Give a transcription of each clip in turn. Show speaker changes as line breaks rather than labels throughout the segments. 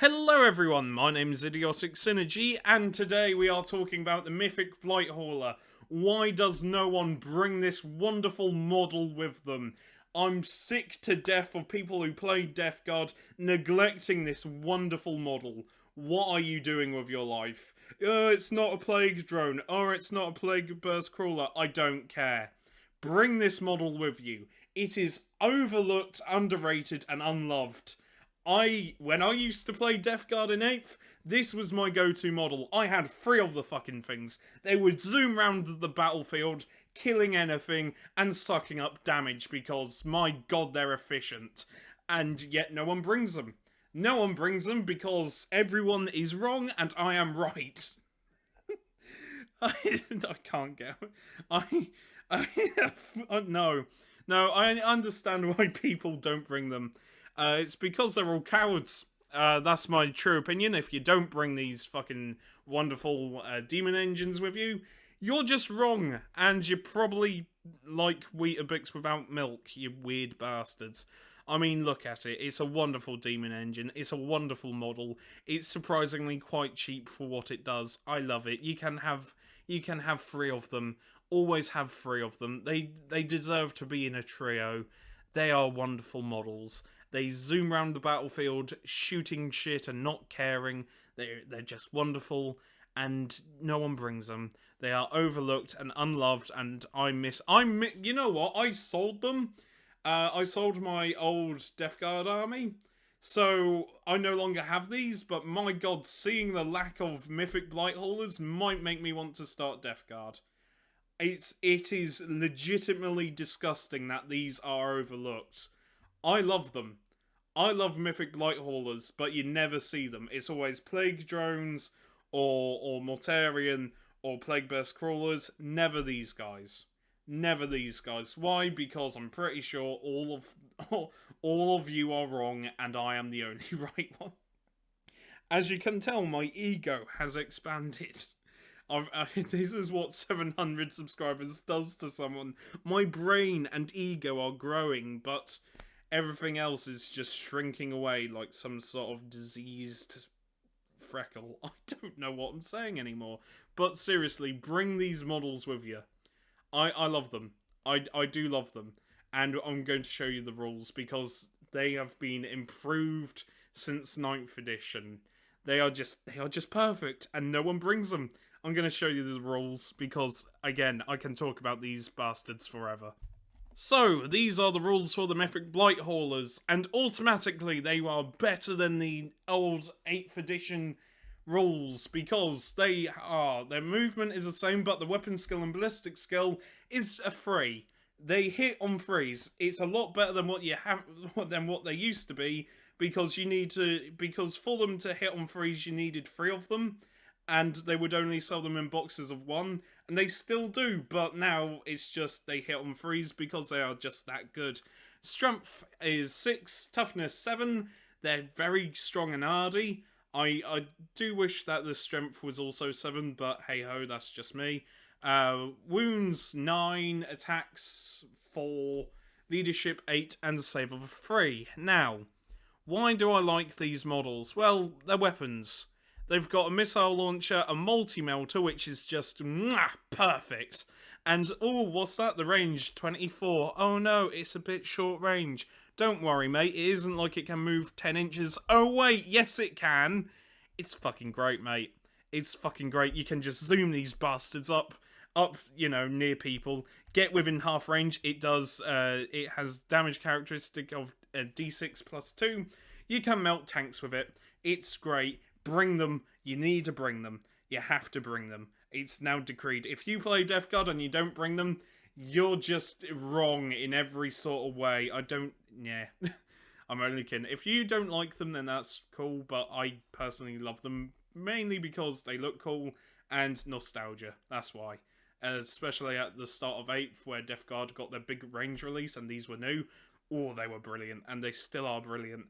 Hello everyone, my name is Idiotic Synergy, and today we are talking about the Mythic Blight Hauler. Why does no one bring this wonderful model with them? I'm sick to death of people who play Death Guard neglecting this wonderful model. What are you doing with your life? It's not a plague drone, or it's not a plague burst crawler, I don't care. Bring this model with you. It is overlooked, underrated, and unloved. When I used to play Death Guard in 8th, this was my go-to model. I had 3 of the fucking things. They would zoom round the battlefield, killing anything, and sucking up damage because, my god, they're efficient. And yet no one brings them. No one brings them because everyone is wrong and I am right. I can't get... No. No, I understand why people don't bring them. It's because they're all cowards. That's my true opinion. If you don't bring these fucking wonderful demon engines with you, you're just wrong. And you're probably like Weetabix without milk, you weird bastards. I mean, look at it. It's a wonderful demon engine. It's a wonderful model. It's surprisingly quite cheap for what it does. I love it. You can have 3 of them. Always have 3 of them. They deserve to be in a trio. They are wonderful models. They zoom around the battlefield, shooting shit and not caring. They're just wonderful, and no one brings them. They are overlooked and unloved, and you know what? I sold them. I sold my old Death Guard army, so I no longer have these, but my god, seeing the lack of Mythic Blight Haulers might make me want to start Death Guard. It is legitimately disgusting that these are overlooked. I love them. I love Mythic Blight Haulers, but you never see them. It's always Plague Drones, or Mortarion, or Plague Burst Crawlers. Never these guys. Never these guys. Why? Because I'm pretty sure all of you are wrong, and I am the only right one. As you can tell, my ego has expanded. This is what 700 subscribers does to someone. My brain and ego are growing, but everything else is just shrinking away like some sort of diseased freckle. I don't know what I'm saying anymore. But seriously, bring these models with you. I love them. I do love them. And I'm going to show you the rules because they have been improved since 9th edition. They are just perfect and no one brings them. I'm going to show you the rules because, again, I can talk about these bastards forever. So, these are the rules for the Mythic Blight Haulers, and automatically they are better than the old 8th edition rules, because their movement is the same, but the weapon skill and ballistic skill is a 3. They hit on 3s. It's a lot better than what they used to be, because for them to hit on 3s, you needed 3 of them, and they would only sell them in boxes of 1, and they still do, but now it's just they hit on 3s because they are just that good. Strength is 6, toughness 7, they're very strong and hardy. I do wish that the strength was also 7, but hey ho, that's just me. Wounds 9, attacks 4, leadership 8, and save of 3. Now, why do I like these models? Well, they're weapons. They've got a missile launcher, a multi-melter, which is just perfect. And, oh, what's that? The range, 24. Oh no, it's a bit short range. Don't worry, mate. It isn't like it can move 10 inches. Oh, wait, yes it can. It's fucking great, mate. It's fucking great. You can just zoom these bastards up, near people. Get within half range. It does, it has damage characteristic of D6 plus 2. You can melt tanks with it. It's great. Bring them. You need to bring them. You have to bring them. It's now decreed. If you play Death Guard and you don't bring them, you're just wrong in every sort of way. I'm only kidding. If you don't like them, then that's cool, but I personally love them, mainly because they look cool and nostalgia. That's why. Especially at the start of 8th, where Death Guard got their big range release, and these were new. Oh, they were brilliant, and they still are brilliant.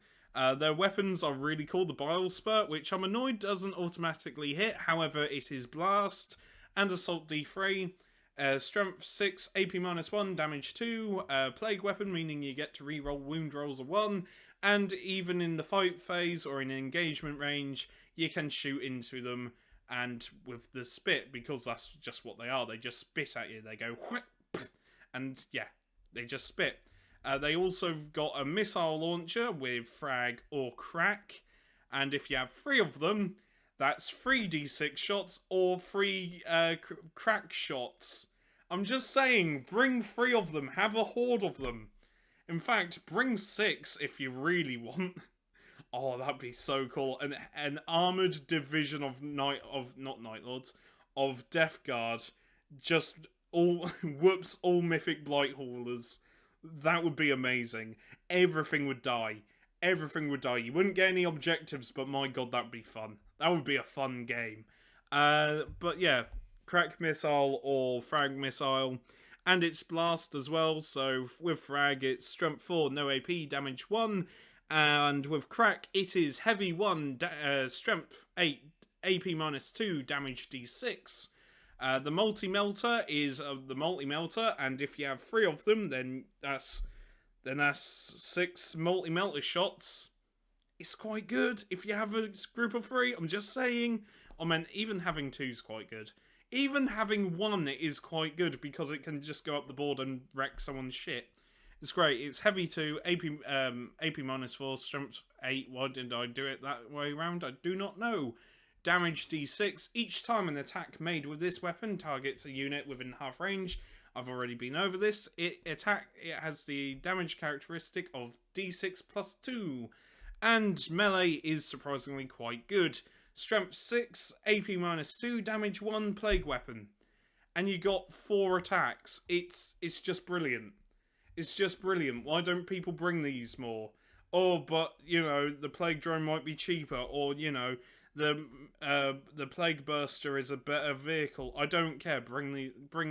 Their weapons are really cool. The Bile Spurt, which I'm annoyed doesn't automatically hit. However, it is Blast and Assault D3. Strength 6, AP -1, damage 2. Plague Weapon, meaning you get to reroll wound rolls of 1. And even in the fight phase or in engagement range, you can shoot into them, and with the spit, because that's just what they are. They just spit at you. They go, and yeah, they just spit. They also got a missile launcher with frag or crack, and if you have 3 of them, that's 3d6 shots or 3 crack shots. I'm just saying, bring 3 of them. Have a horde of them. In fact, bring 6 if you really want. Oh, that'd be so cool. An armored division of not Night Lords, of Death Guard, just all whoops all mythic Blight haulers. That would be amazing. Everything would die. Everything would die. You wouldn't get any objectives, but my god, that'd be fun. That would be a fun game. But yeah, crack missile or frag missile. And it's blast as well, so with frag it's strength 4, no AP, damage 1. And with crack it is heavy 1, strength 8, AP minus 2, damage d6. The multi-melter is the multi-melter, and if you have 3 of them, then that's 6 multi-melter shots. It's quite good if you have a group of 3, I'm just saying. I mean, even having 2 is quite good. Even having 1 is quite good because it can just go up the board and wreck someone's shit. It's great. It's heavy 2, AP minus 4, strength 8. Why did I do it that way around? I do not know. Damage d6. Each time an attack made with this weapon targets a unit within half range. I've already been over this. It has the damage characteristic of d6 plus 2. And melee is surprisingly quite good. Strength 6, AP minus 2, damage 1, plague weapon. And you got 4 attacks. It's just brilliant. It's just brilliant. Why don't people bring these more? Oh, but, you know, the plague drone might be cheaper. Or, you know, the plague burster is a better vehicle. I don't care. Bring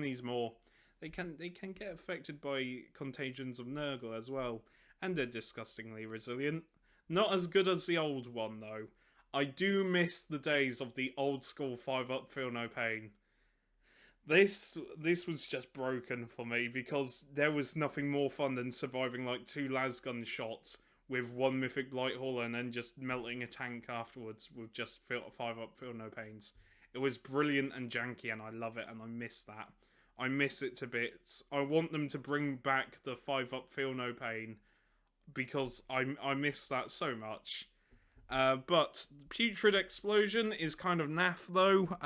these more. They can get affected by contagions of Nurgle as well. And they're disgustingly resilient. Not as good as the old one, though. I do miss the days of the old school 5-up feel no pain. This was just broken for me because there was nothing more fun than surviving like 2 lasgun shots with 1 mythic Blight hauler and then just melting a tank afterwards with just 5-up feel no pains. It was brilliant and janky and I love it and I miss that. I miss it to bits. I want them to bring back the 5-up feel no pain because I miss that so much. But Putrid Explosion is kind of naff though.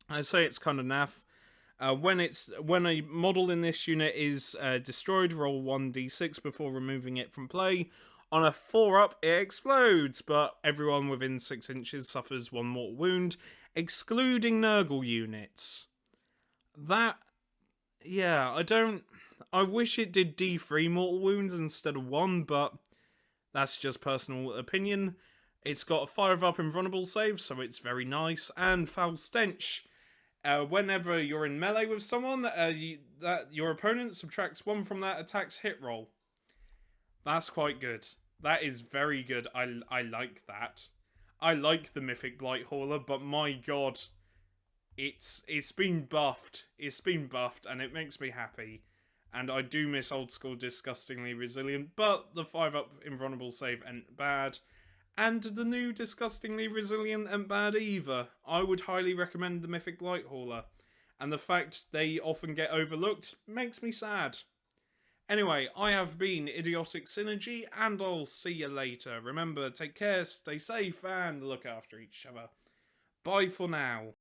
I say it's kind of naff. When a model in this unit is destroyed, roll 1d6 before removing it from play. On a 4-up, it explodes, but everyone within 6 inches suffers 1 mortal wound, excluding Nurgle units. I wish it did D3 mortal wounds instead of 1, but that's just personal opinion. It's got a 5-up invulnerable save, so it's very nice. And Foul Stench. Whenever you're in melee with someone, your opponent subtracts 1 from that attack's hit roll. That's quite good. That is very good. I like that. I like the Mythic Blight Hauler, but my god, it's been buffed. It's been buffed, and it makes me happy. And I do miss old school disgustingly resilient, but the 5-up invulnerable save ain't bad. And the new disgustingly resilient ain't bad either. I would highly recommend the Mythic Blight Hauler. And the fact they often get overlooked makes me sad. Anyway, I have been Idiotic Synergy, and I'll see you later. Remember, take care, stay safe, and look after each other. Bye for now.